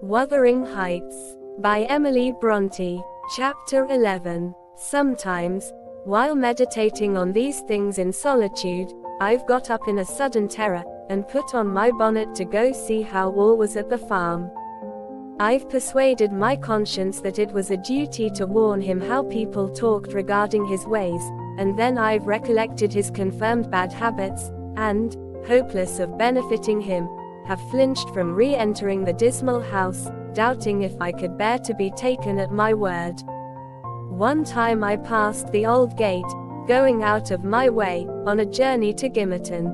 Wuthering Heights, by Emily Brontë, Chapter 11. Sometimes, while meditating on these things in solitude, I've got up in a sudden terror, and put on my bonnet to go see how all was at the farm. I've persuaded my conscience that it was a duty to warn him how people talked regarding his ways, and then I've recollected his confirmed bad habits, and, hopeless of benefiting him, have flinched from re-entering the dismal house, doubting if I could bear to be taken at my word. One time I passed the old gate, going out of my way, on a journey to Gimmerton.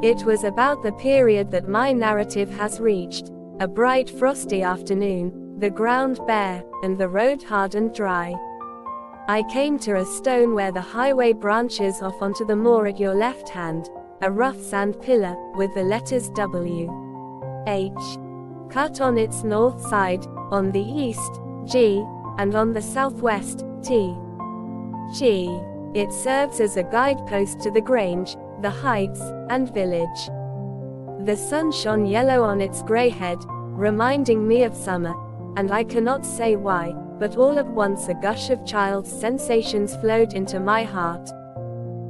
It was about the period that my narrative has reached, a bright frosty afternoon, the ground bare, and the road hard and dry. I came to a stone where the highway branches off onto the moor at your left hand, a rough sand pillar, with the letters W. H. cut on its north side, on the east, G, and on the southwest, T. G. It serves as a guidepost to the Grange, the Heights, and village. The sun shone yellow on its grey head, reminding me of summer, and I cannot say why, but all at once a gush of child's sensations flowed into my heart.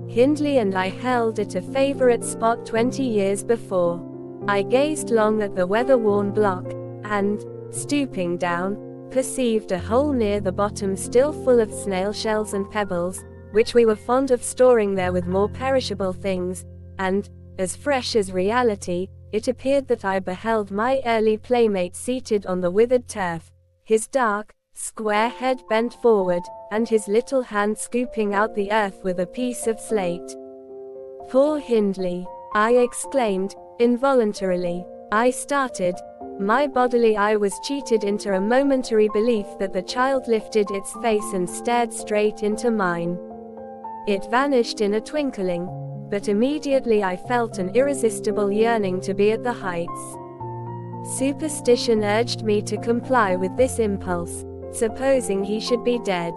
Hindley and I held at a favourite spot 20 years before. I gazed long at the weather-worn block, and, stooping down, perceived a hole near the bottom still full of snail shells and pebbles, which we were fond of storing there with more perishable things, and, as fresh as reality, it appeared that I beheld my early playmate seated on the withered turf, his dark, square head bent forward, and his little hand scooping out the earth with a piece of slate. "Poor Hindley!" I exclaimed, involuntarily. I started. My bodily eye was cheated into a momentary belief that the child lifted its face and stared straight into mine. It vanished in a twinkling, but immediately I felt an irresistible yearning to be at the heights. Superstition urged me to comply with this impulse, supposing he should be dead.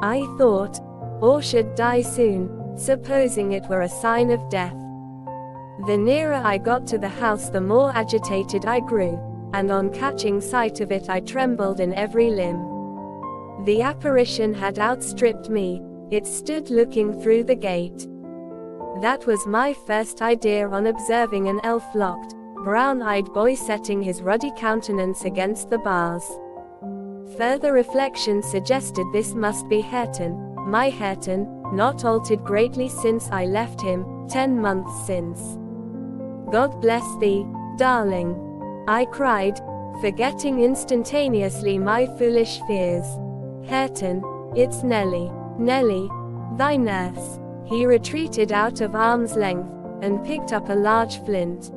I thought, or should die soon, supposing it were a sign of death. The nearer I got to the house the more agitated I grew, and on catching sight of it I trembled in every limb. The apparition had outstripped me, it stood looking through the gate. That was my first idea on observing an elf-locked, brown-eyed boy setting his ruddy countenance against the bars. Further reflection suggested this must be Hareton, my Hareton, not altered greatly since I left him, 10 months since. "God bless thee, darling," I cried, forgetting instantaneously my foolish fears. "Hareton, it's Nellie. Nellie, thy nurse." He retreated out of arm's length, and picked up a large flint.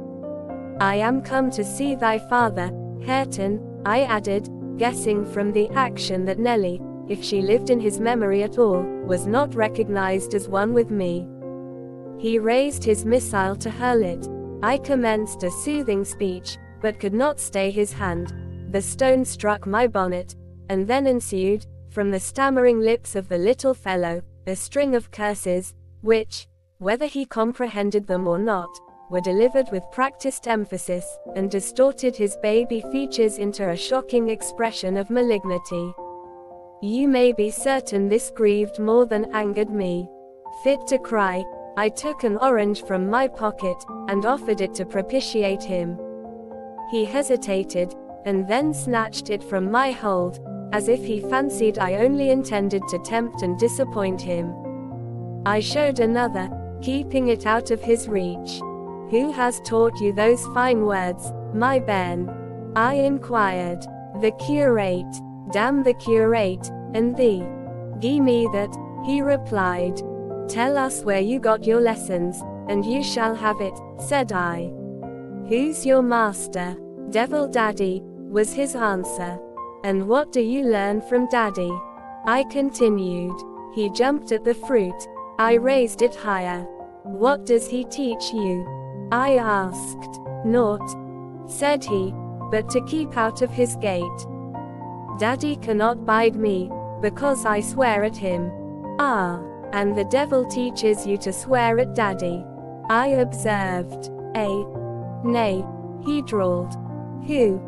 "I am come to see thy father, Hareton," I added, guessing from the action that Nellie, if she lived in his memory at all, was not recognized as one with me. He raised his missile to hurl it. I commenced a soothing speech, but could not stay his hand. The stone struck my bonnet, and then ensued, from the stammering lips of the little fellow, a string of curses, which, whether he comprehended them or not, were delivered with practiced emphasis, and distorted his baby features into a shocking expression of malignity. You may be certain this grieved more than angered me. Fit to cry, I took an orange from my pocket, and offered it to propitiate him. He hesitated, and then snatched it from my hold, as if he fancied I only intended to tempt and disappoint him. I showed another, keeping it out of his reach. "Who has taught you those fine words, my bairn?" I inquired. "The curate." "Damn the curate, and thee." "Gie me that," he replied. "Tell us where you got your lessons, and you shall have it," said I. "Who's your master?" "Devil Daddy," was his answer. "And what do you learn from Daddy?" I continued. He jumped at the fruit. I raised it higher. "What does he teach you?" I asked. "Naught," said he, "but to keep out of his gate. Daddy cannot bide me, because I swear at him." "Ah, and the devil teaches you to swear at Daddy," I observed. "Nay," he drawled. "Who?"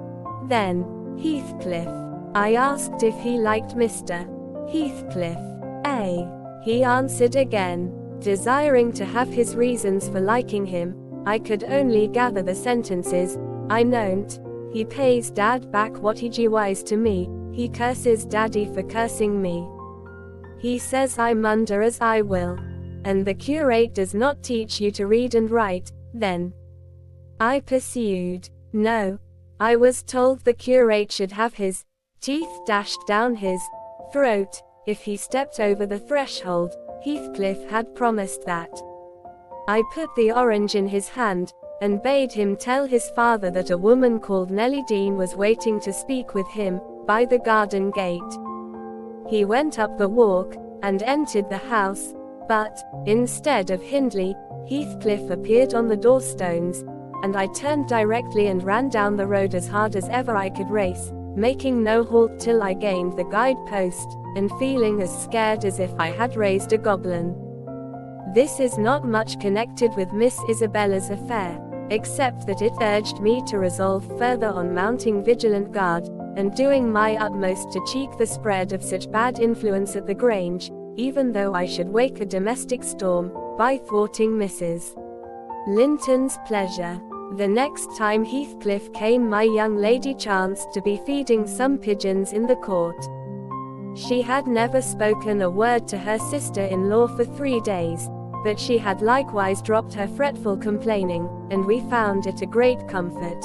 Then, Heathcliff. I asked if he liked Mr. Heathcliff. He answered again. Desiring to have his reasons for liking him, I could only gather the sentences. I know't. He pays Dad back what he gives to me. He curses Daddy for cursing me. He says I mun do as I will. And the curate does not teach you to read and write, then. I pursued. No. I was told the curate should have his teeth dashed down his throat if he stepped over the threshold. Heathcliff had promised that. I put the orange in his hand, and bade him tell his father that a woman called Nellie Dean was waiting to speak with him, by the garden gate. He went up the walk, and entered the house, but, instead of Hindley, Heathcliff appeared on the doorstones, and I turned directly and ran down the road as hard as ever I could race, making no halt till I gained the guide-post, and feeling as scared as if I had raised a goblin. This is not much connected with Miss Isabella's affair, except that it urged me to resolve further on mounting vigilant guard, and doing my utmost to check the spread of such bad influence at the Grange, even though I should wake a domestic storm, by thwarting Mrs. Linton's pleasure. The next time Heathcliff came, my young lady chanced to be feeding some pigeons in the court. She had never spoken a word to her sister-in-law for 3 days, but she had likewise dropped her fretful complaining, and we found it a great comfort.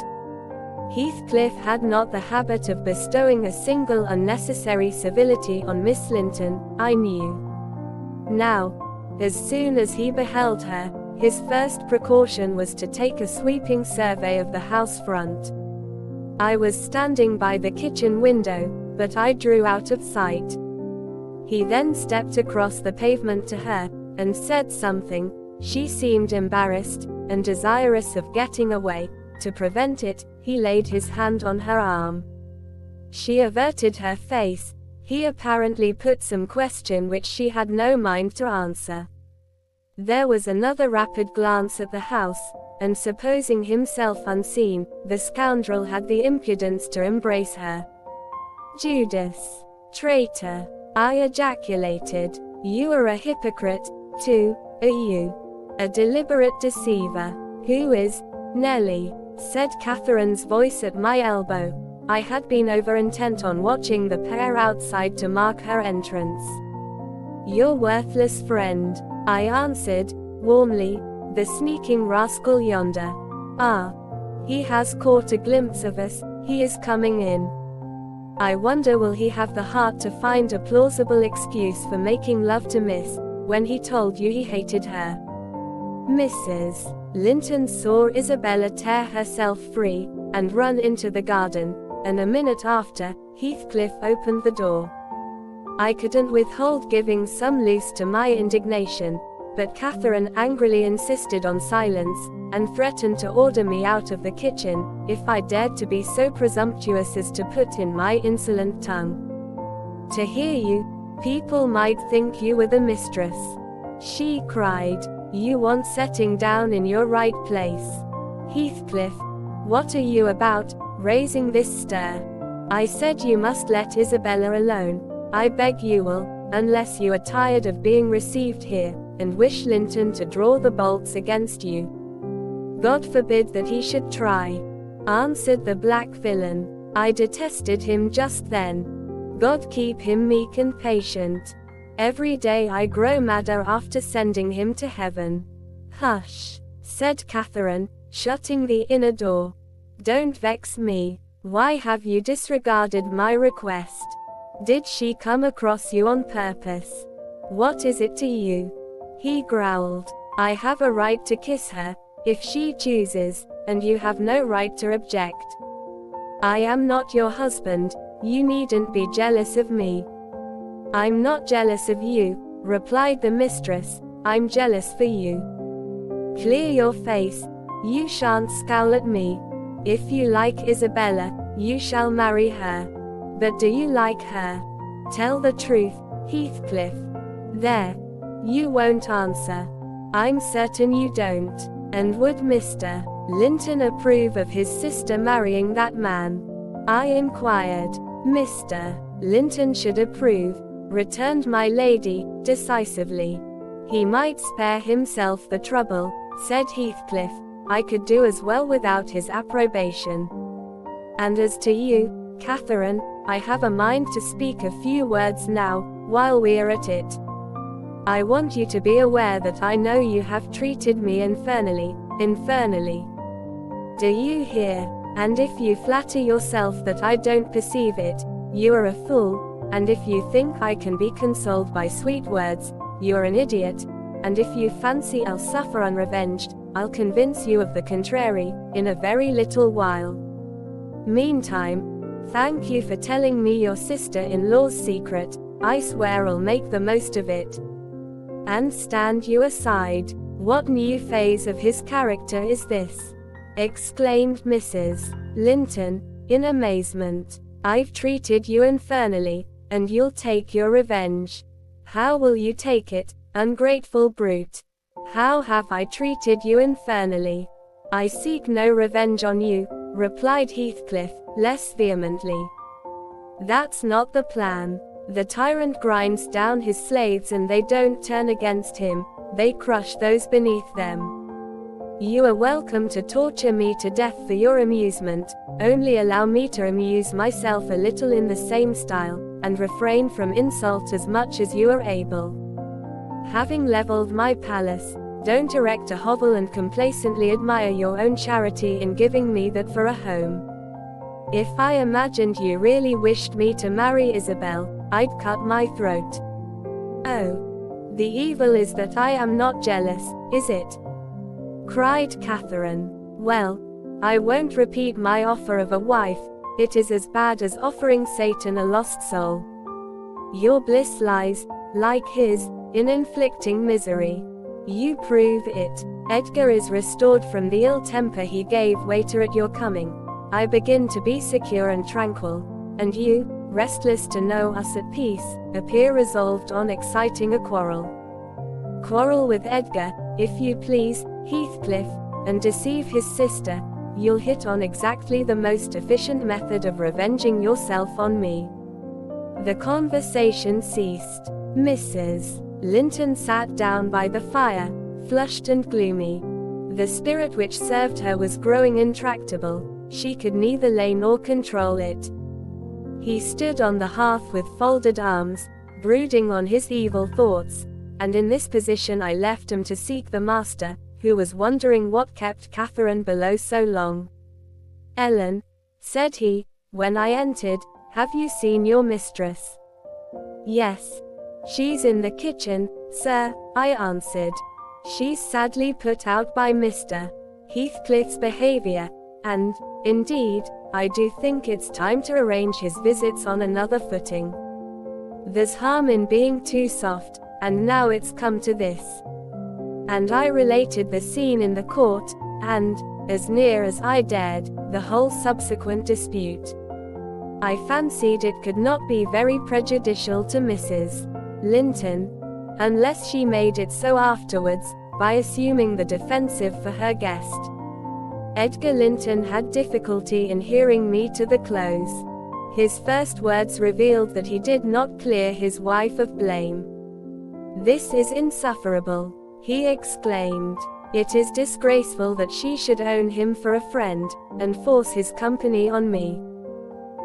Heathcliff had not the habit of bestowing a single unnecessary civility on Miss Linton, I knew. Now, as soon as he beheld her, his first precaution was to take a sweeping survey of the house front. I was standing by the kitchen window, but I drew out of sight. He then stepped across the pavement to her, and said something. She seemed embarrassed, and desirous of getting away. To prevent it, he laid his hand on her arm. She averted her face. He apparently put some question which she had no mind to answer. There was another rapid glance at the house, and supposing himself unseen, the scoundrel had the impudence to embrace her. Judas! Traitor! I ejaculated. You are a hypocrite, too, are you? A deliberate deceiver. Who is Nellie? Said Catherine's voice at my elbow. I had been over intent on watching the pair outside to mark her entrance. Your worthless friend, I answered, warmly, the sneaking rascal yonder. Ah! He has caught a glimpse of us, he is coming in. I wonder will he have the heart to find a plausible excuse for making love to Miss, when he told you he hated her. Mrs. Linton saw Isabella tear herself free, and run into the garden, and a minute after, Heathcliff opened the door. I couldn't withhold giving some loose to my indignation, but Catherine angrily insisted on silence, and threatened to order me out of the kitchen, if I dared to be so presumptuous as to put in my insolent tongue. To hear you, people might think you were the mistress. She cried. You want setting down in your right place. Heathcliff, what are you about, raising this stir? I said you must let Isabella alone. I beg you will, unless you are tired of being received here, and wish Linton to draw the bolts against you. God forbid that he should try, answered the black villain. I detested him just then. God keep him meek and patient. Every day I grow madder after sending him to heaven. Hush, said Catherine, shutting the inner door. Don't vex me. Why have you disregarded my request? Did she come across you on purpose? What is it to you? He growled. I have a right to kiss her, if she chooses, and you have no right to object. I am not your husband, you needn't be jealous of me. I'm not jealous of you, replied the mistress, I'm jealous for you. Clear your face, you shan't scowl at me. If you like Isabella, you shall marry her. But do you like her? Tell the truth, Heathcliff. There. You won't answer. I'm certain you don't. And would Mr. Linton approve of his sister marrying that man? I inquired. Mr. Linton should approve, returned my lady, decisively. He might spare himself the trouble, said Heathcliff. I could do as well without his approbation. And as to you, Catherine, I have a mind to speak a few words now, while we are at it. I want you to be aware that I know you have treated me infernally. Do you hear? And if you flatter yourself that I don't perceive it, you are a fool, and if you think I can be consoled by sweet words, you are an idiot, and if you fancy I'll suffer unrevenged, I'll convince you of the contrary, in a very little while. Meantime, thank you for telling me your sister-in-law's secret. I swear I'll make the most of it. And stand you aside. What new phase of his character is this? Exclaimed Mrs. Linton, in amazement. I've treated you infernally, and you'll take your revenge. How will you take it, ungrateful brute? How have I treated you infernally? I seek no revenge on you, replied Heathcliff, less vehemently. That's not the plan. The tyrant grinds down his slaves and they don't turn against him, they crush those beneath them. You are welcome to torture me to death for your amusement, only allow me to amuse myself a little in the same style, and refrain from insult as much as you are able. Having leveled my palace, don't erect a hovel and complacently admire your own charity in giving me that for a home. If I imagined you really wished me to marry Isabel, I'd cut my throat. Oh, the evil is that I am not jealous, is it? Cried Catherine. Well, I won't repeat my offer of a wife, it is as bad as offering Satan a lost soul. Your bliss lies, like his, in inflicting misery. You prove it. Edgar is restored from the ill temper he gave way to at your coming. I begin to be secure and tranquil, and you, restless to know us at peace, appear resolved on exciting a quarrel. Quarrel with Edgar, if you please, Heathcliff, and deceive his sister. You'll hit on exactly the most efficient method of revenging yourself on me. The conversation ceased. Mrs. Linton sat down by the fire, flushed and gloomy. The spirit which served her was growing intractable. She could neither lay nor control it. He stood on the hearth with folded arms, brooding on his evil thoughts, and in this position I left him to seek the master, who was wondering what kept Catherine below so long. Ellen, said he, when I entered, have you seen your mistress? Yes. She's in the kitchen, sir, I answered. She's sadly put out by Mr. Heathcliff's behavior, and, indeed, I do think it's time to arrange his visits on another footing. There's harm in being too soft, and now it's come to this. And I related the scene in the court, and, as near as I dared, the whole subsequent dispute. I fancied it could not be very prejudicial to Mrs. Linton, unless she made it so afterwards, by assuming the defensive for her guest. Edgar Linton had difficulty in hearing me to the close. His first words revealed that he did not clear his wife of blame. This is insufferable, he exclaimed. It is disgraceful that she should own him for a friend, and force his company on me.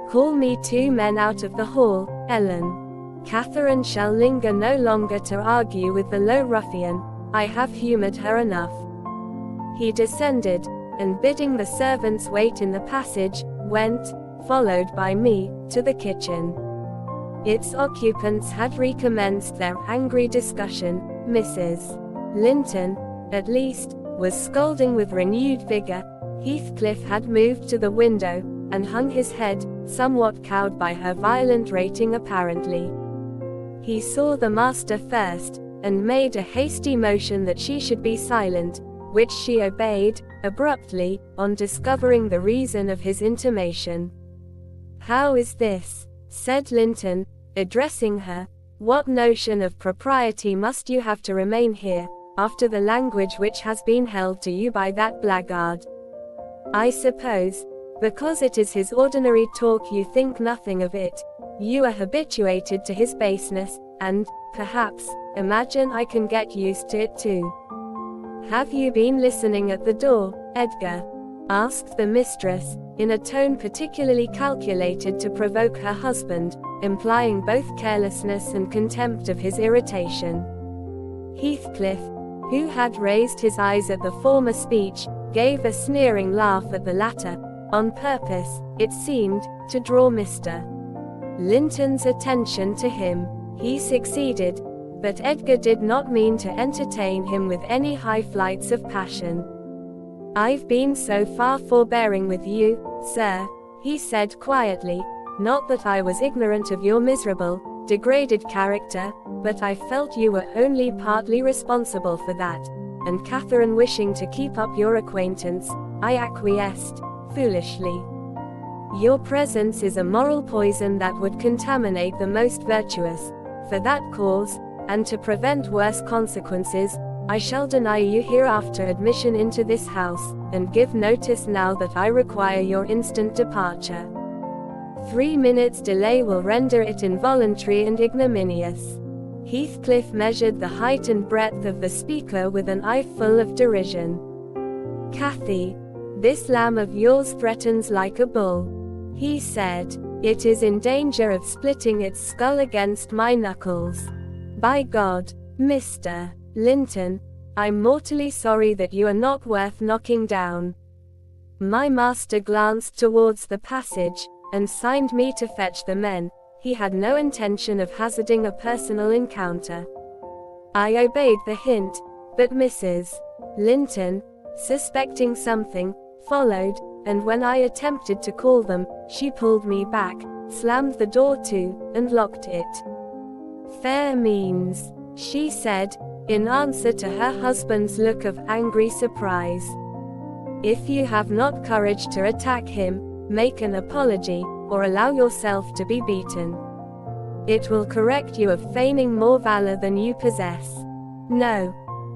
Call me 2 men out of the hall, Ellen. Catherine shall linger no longer to argue with the low ruffian, I have humoured her enough. He descended, and bidding the servants wait in the passage, went, followed by me, to the kitchen. Its occupants had recommenced their angry discussion. Mrs. Linton, at least, was scolding with renewed vigor. Heathcliff had moved to the window, and hung his head, somewhat cowed by her violent rating apparently. He saw the master first, and made a hasty motion that she should be silent, which she obeyed, abruptly, on discovering the reason of his intimation. How is this? Said Linton, addressing her. What notion of propriety must you have to remain here, after the language which has been held to you by that blackguard? I suppose, Because it is his ordinary talk you think nothing of it. You are habituated to his baseness, and, perhaps, imagine I can get used to it too. Have you been listening at the door, Edgar? Asked the mistress, in a tone particularly calculated to provoke her husband, implying both carelessness and contempt of his irritation. Heathcliff, who had raised his eyes at the former speech, gave a sneering laugh at the latter, on purpose, it seemed, to draw Mr. Linton's attention to him. He succeeded, but Edgar did not mean to entertain him with any high flights of passion. "I've been so far forbearing with you, sir," he said quietly, "not that I was ignorant of your miserable, degraded character, but I felt you were only partly responsible for that, and Catherine wishing to keep up your acquaintance, I acquiesced, foolishly. Your presence is a moral poison that would contaminate the most virtuous. For that cause, and to prevent worse consequences, I shall deny you hereafter admission into this house, and give notice now that I require your instant departure. 3 minutes' delay will render it involuntary and ignominious." Heathcliff measured the height and breadth of the speaker with an eye full of derision. "Cathy, this lamb of yours threatens like a bull," he said. "It is in danger of splitting its skull against my knuckles. By God, Mr. Linton, I'm mortally sorry that you are not worth knocking down." My master glanced towards the passage, and signed me to fetch the men. He had no intention of hazarding a personal encounter. I obeyed the hint, but Mrs. Linton, suspecting something, followed, and when I attempted to call them, she pulled me back, slammed the door to, and locked it. "Fair means," she said, in answer to her husband's look of angry surprise. "If you have not courage to attack him, make an apology, or allow yourself to be beaten. It will correct you of feigning more valor than you possess. No.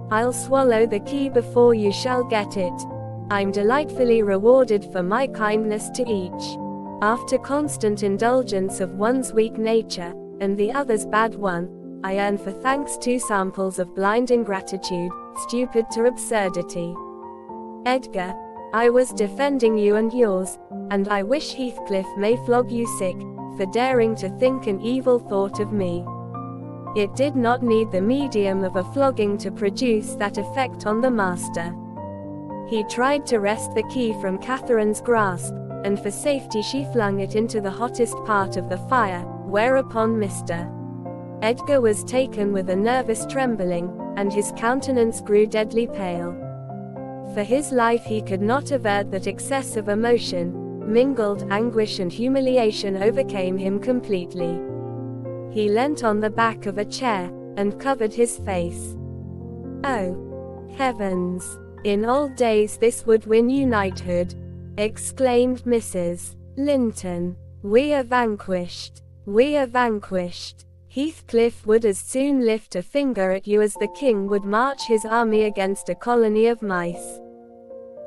I'll swallow the key before you shall get it. I'm delightfully rewarded for my kindness to each. After constant indulgence of one's weak nature, and the other's bad one, I earn for thanks 2 samples of blind ingratitude, stupid to absurdity. Edgar, I was defending you and yours, and I wish Heathcliff may flog you sick, for daring to think an evil thought of me. It did not need the medium of a flogging to produce that effect on the master." He tried to wrest the key from Catherine's grasp, and for safety she flung it into the hottest part of the fire, whereupon Mr. Edgar was taken with a nervous trembling, and his countenance grew deadly pale. For his life he could not avert that excess of emotion, mingled anguish and humiliation overcame him completely. He leant on the back of a chair, and covered his face. "Oh, heavens! In old days this would win you knighthood," exclaimed Mrs. Linton. "We are vanquished. We are vanquished. Heathcliff would as soon lift a finger at you as the king would march his army against a colony of mice.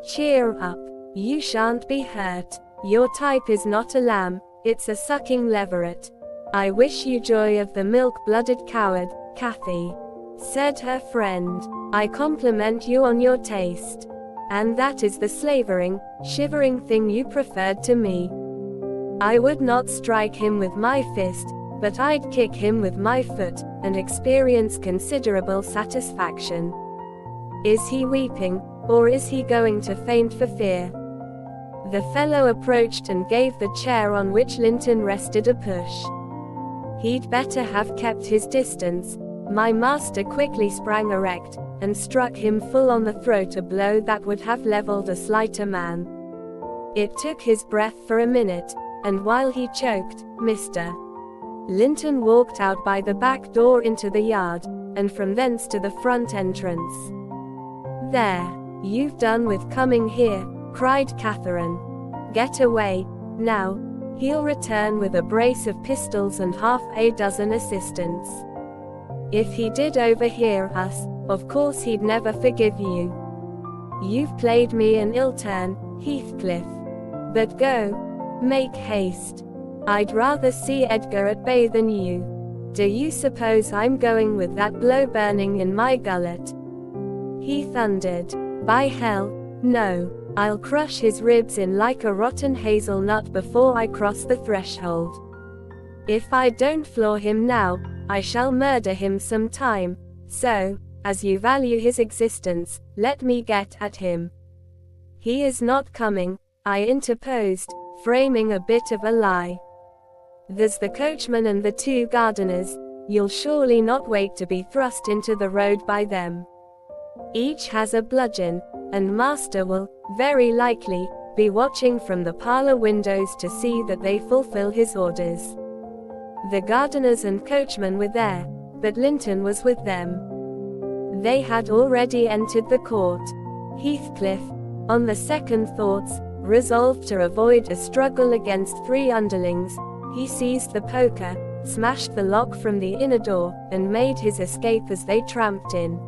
Cheer up. You shan't be hurt. Your type is not a lamb, it's a sucking leveret. I wish you joy of the milk-blooded coward, Cathy," said her friend. "I compliment you on your taste. And that is the slavering, shivering thing you preferred to me. I would not strike him with my fist, but I'd kick him with my foot, and experience considerable satisfaction. Is he weeping, or is he going to faint for fear?" The fellow approached and gave the chair on which Linton rested a push. He'd better have kept his distance. My master quickly sprang erect, and struck him full on the throat a blow that would have leveled a slighter man. It took his breath for a minute, and while he choked, Mr. Linton walked out by the back door into the yard, and from thence to the front entrance. "There, you've done with coming here," cried Catherine. "Get away, now. He'll return with a brace of pistols and half a dozen assistants. If he did overhear us, of course he'd never forgive you. You've played me an ill turn, Heathcliff. But go. Make haste. I'd rather see Edgar at bay than you. Do you suppose I'm going with that blow burning in my gullet? He thundered. By hell, no. I'll crush his ribs in like a rotten hazelnut before I cross the threshold. If I don't floor him now, I shall murder him sometime. So, as you value his existence, let me get at him. He is not coming, I interposed, framing a bit of a lie. There's the coachman and the 2 gardeners. You'll surely not wait to be thrust into the road by them. Each has a bludgeon, and master will, very likely, be watching from the parlor windows to see that they fulfill his orders. The gardeners and coachman were there, but Linton was with them. They had already entered the court. Heathcliff, on the second thoughts, resolved to avoid a struggle against 3 underlings. He seized the poker, smashed the lock from the inner door, and made his escape as they tramped in.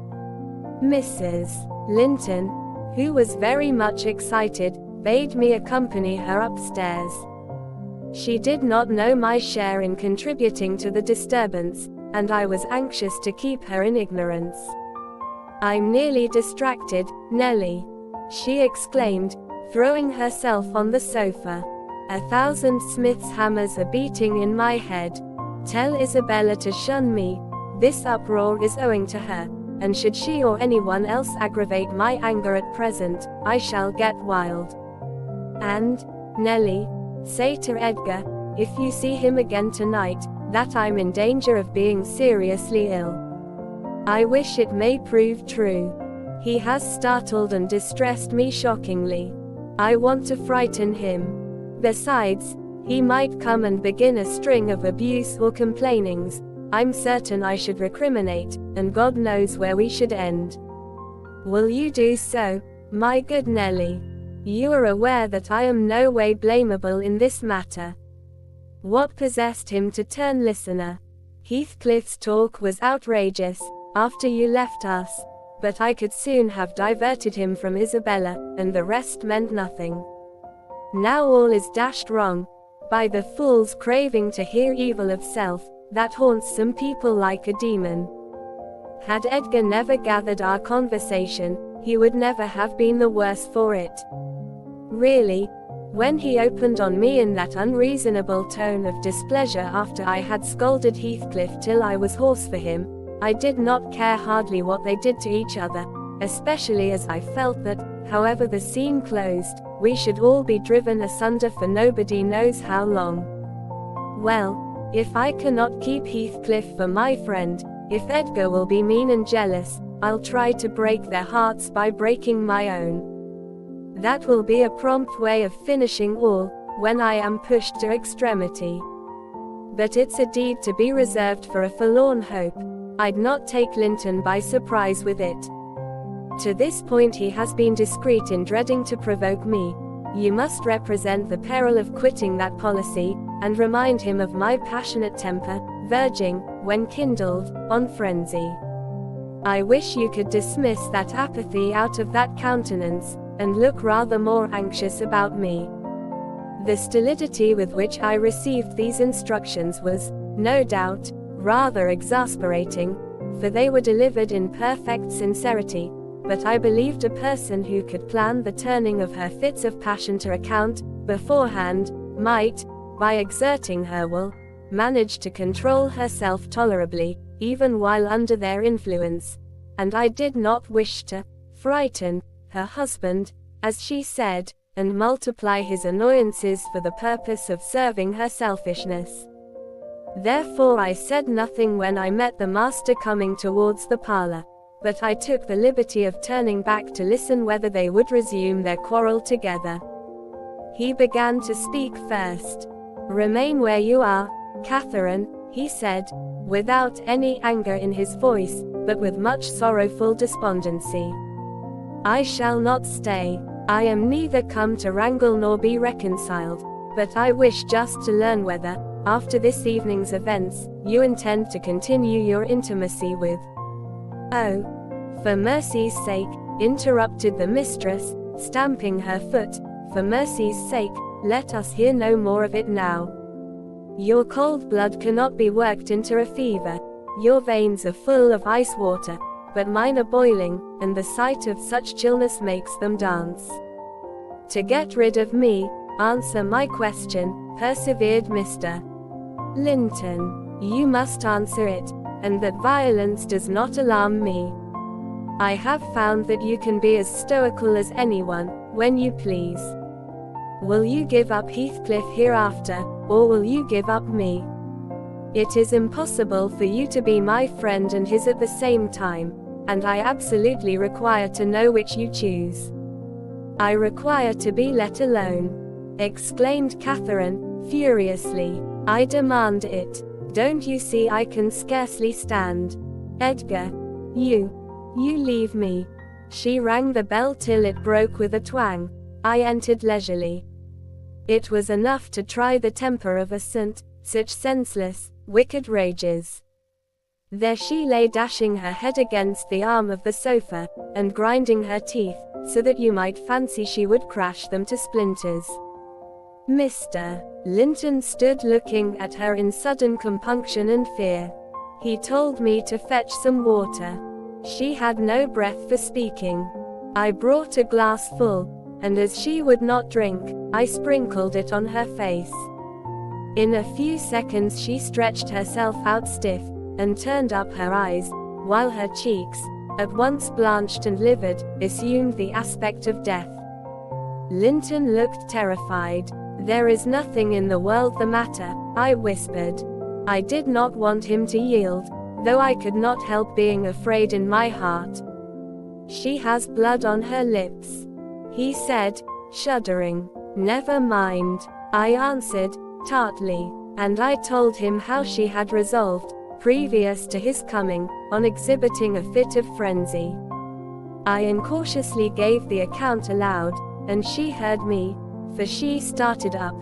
Mrs. Linton, who was very much excited, bade me accompany her upstairs. She did not know my share in contributing to the disturbance, and I was anxious to keep her in ignorance. I'm nearly distracted, Nellie, she exclaimed, throwing herself on the sofa. 1,000 Smith's hammers are beating in my head. Tell Isabella to shun me. This uproar is owing to her, and should she or anyone else aggravate my anger at present, I shall get wild. And, Nellie, say to Edgar, if you see him again tonight, that I'm in danger of being seriously ill. I wish it may prove true. He has startled and distressed me shockingly. I want to frighten him. Besides, he might come and begin a string of abuse or complainings. I'm certain I should recriminate, and God knows where we should end. Will you do so, my good Nellie? You are aware that I am no way blamable in this matter. What possessed him to turn listener? Heathcliff's talk was outrageous, after you left us, but I could soon have diverted him from Isabella, and the rest meant nothing. Now all is dashed wrong, by the fool's craving to hear evil of self, that haunts some people like a demon. Had Edgar never gathered our conversation, he would never have been the worse for it. Really, when he opened on me in that unreasonable tone of displeasure after I had scolded Heathcliff till I was hoarse for him, I did not care hardly what they did to each other, especially as I felt that, however the scene closed, we should all be driven asunder for nobody knows how long. Well, if I cannot keep Heathcliff for my friend, if Edgar will be mean and jealous, I'll try to break their hearts by breaking my own. That will be a prompt way of finishing all, when I am pushed to extremity. But it's a deed to be reserved for a forlorn hope. I'd not take Linton by surprise with it. To this point he has been discreet in dreading to provoke me. You must represent the peril of quitting that policy, and remind him of my passionate temper, verging, when kindled, on frenzy. I wish you could dismiss that apathy out of that countenance, and look rather more anxious about me. The stolidity with which I received these instructions was, no doubt, rather exasperating, for they were delivered in perfect sincerity, but I believed a person who could plan the turning of her fits of passion to account, beforehand, might, by exerting her will, manage to control herself tolerably, even while under their influence, and I did not wish to frighten her husband, as she said, and multiply his annoyances for the purpose of serving her selfishness. Therefore I said nothing when I met the master coming towards the parlor, but I took the liberty of turning back to listen whether they would resume their quarrel together. He began to speak first. "Remain where you are, Catherine," he said, without any anger in his voice, but with much sorrowful despondency. "I shall not stay. I am neither come to wrangle nor be reconciled, but I wish just to learn whether, after this evening's events, you intend to continue your intimacy with—" "Oh, for mercy's sake," interrupted the mistress, stamping her foot, "for mercy's sake, Let us hear no more of it now. Your cold blood cannot be worked into a fever. Your veins are full of ice water, but mine are boiling, and the sight of such chillness makes them dance. To get rid of me, answer my question, persevered Mr. Linton. You must answer it, and that violence does not alarm me. I have found that you can be as stoical as anyone, when you please. Will you give up Heathcliff hereafter, or will you give up me? It is impossible for you to be my friend and his at the same time, and I absolutely require to know which you choose. I require to be let alone, exclaimed Catherine, furiously. I demand it. Don't you see I can scarcely stand? Edgar, you leave me. She rang the bell till it broke with a twang. I entered leisurely. It was enough to try the temper of a saint, such senseless, wicked rages. There she lay, dashing her head against the arm of the sofa, and grinding her teeth, so that you might fancy she would crash them to splinters. Mr. Linton stood looking at her in sudden compunction and fear. He told me to fetch some water. She had no breath for speaking. I brought a glass full, and as she would not drink, I sprinkled it on her face. In a few seconds she stretched herself out stiff, and turned up her eyes, while her cheeks, at once blanched and livid, assumed the aspect of death. Linton looked terrified. There is nothing in the world the matter, I whispered. I did not want him to yield, though I could not help being afraid in my heart. She has blood on her lips, he said, shuddering. Never mind, I answered, tartly, and I told him how she had resolved, previous to his coming, on exhibiting a fit of frenzy. I incautiously gave the account aloud, and she heard me, for she started up,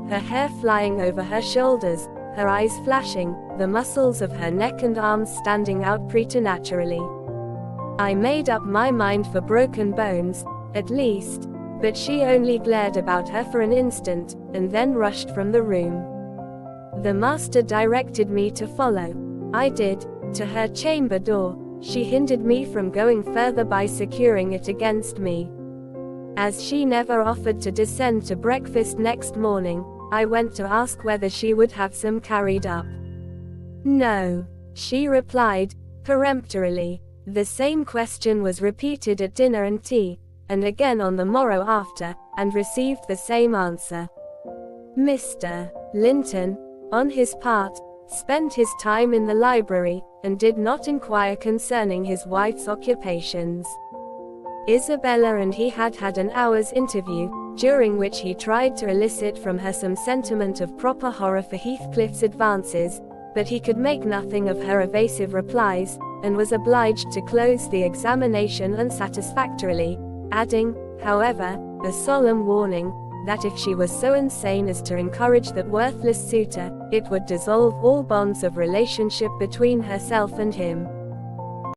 her hair flying over her shoulders, her eyes flashing, the muscles of her neck and arms standing out preternaturally. I made up my mind for broken bones, at least, but she only glared about her for an instant, and then rushed from the room. The master directed me to follow. I did, to her chamber door. She hindered me from going further by securing it against me. As she never offered to descend to breakfast next morning, I went to ask whether she would have some carried up. No, she replied, peremptorily. The same question was repeated at dinner and tea, and again on the morrow after, and received the same answer. Mr. Linton, on his part, spent his time in the library, and did not inquire concerning his wife's occupations. Isabella and he had had an hour's interview, during which he tried to elicit from her some sentiment of proper horror for Heathcliff's advances, but he could make nothing of her evasive replies, and was obliged to close the examination unsatisfactorily, adding, however, a solemn warning, that if she was so insane as to encourage that worthless suitor, it would dissolve all bonds of relationship between herself and him.